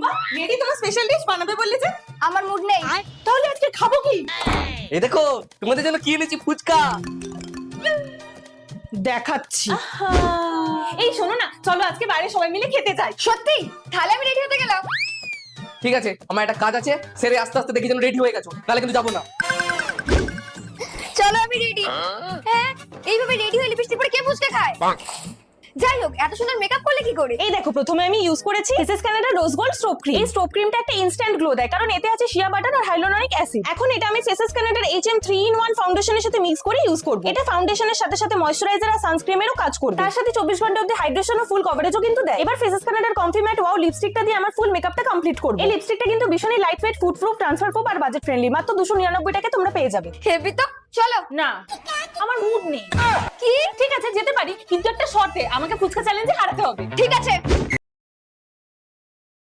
রূপা ready তোমার special dish বানাবে বললে যে? আমার মুড নেই। তাহলে আজকে খাবো কি? এই দেখো তোমাদের জন্য কি এনেছি, ফুচকা। দেখাচ্ছি। এই শোনো না, চলো আজকে বাইরে সবাই মিলে খেতে যাই। সত্যি? তাহলে আমি রেডি হতে গেলাম। ঠিক আছে, আমার একটা কাজ আছে, সেরে আস্তে আস্তে দেখি যেন রেডি হয়ে গেছো, তাহলে কিন্তু যাবো না। চলো আমি রেডি। হ্যাঁ, এইভাবে রেডি হয়ে লিপস্টিক পরে কে ফুচকা খায়? যাই হোক, এত সুন্দর মেকআপ করলে কি করে? এই দেখো, প্রথমে আমি ইউজ করেছি SS Canada rose gold stove cream. এই স্টোভ ক্রিমটা একটা ইনস্ট্যান্ট গ্লো দেয়, কারণ এতে আছে শিয়া বাটার আর হাইলোরনিক অ্যাসিড। এখন এটা আমি এসএস কানাডার HM 3-in-1 ফাউন্ডেশনের সাথে মিক্স করে ইউজ করব। এটা ফাউন্ডেশনের সাথে সাথে ময়শ্চারাইজার আর সানস্ক্রিমেরও কাজ করবে। তার সাথে 24 ঘন্টা অবধি হাইড্রেশন ও ফুল কভারেজও কিন্তু দেয়। এবার এসএস কানাডার কমফি ম্যাট ওয়াও লিপস্টিকটা দিয়ে আমার ফুল মেকআপটা কমপ্লিট করব। এই লিপস্টিকটা কিন্তু ভীষণই light weight, food proof, transfer proof আর বাজেট ফ্রেন্ডলি। মাত্র 299 টাকায় তোমরা পেয়ে যাবে। হেভি তো, চলো। না, আমার মুড নেই। কি? ঠিক আছে যেতে পারি, কিন্তু একটা শর্তে, আমাকে ফুচকা চ্যালেঞ্জে হারাতে হবে। ঠিক আছে।